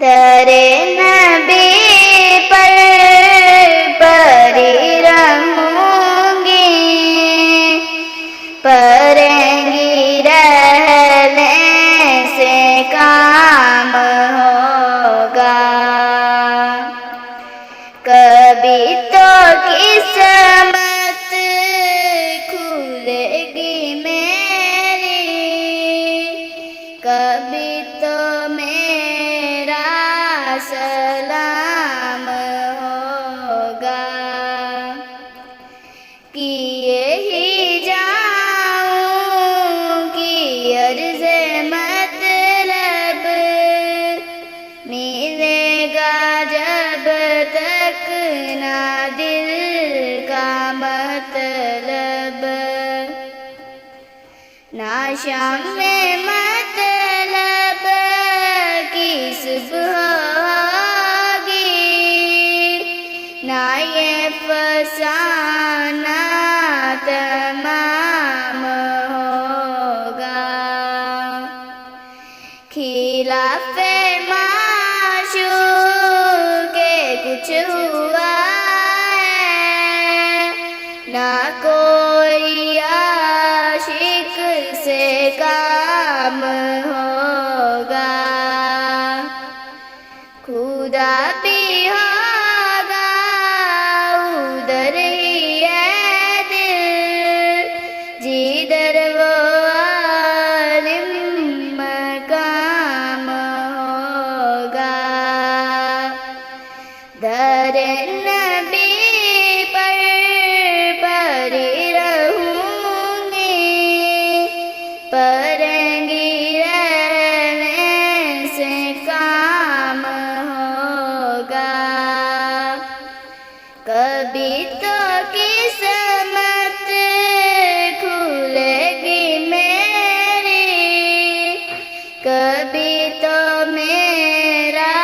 درے نبی پر پری رہوں گی، پریں گی رہنے سے کام ہوگا، کبھی تو قسمت کھلے گی میری، کبھی تو میرا سلام ہوگا، کیے ہی جاؤں کی عرض مطلب، ملے گا جب تک نہ دل کا مطلب، نہ شام میں مطلب کی صبح ہوگی، نہ یہ فسانہ تمام ہوگا، خلاف معشوق کے کچھ ہوا ہے، نہ کوئی عاشق سے کام ہوگا، خدا بھی ہوگا ادھر ہی ہے دل، جدھر وہ عالم مقام ہوگا، در نبی پر پری رہوں گی، پریں گی رہنے سے کام ہوگا، کبھی تو قسمت کھلے گی میری، کبھی تو میرا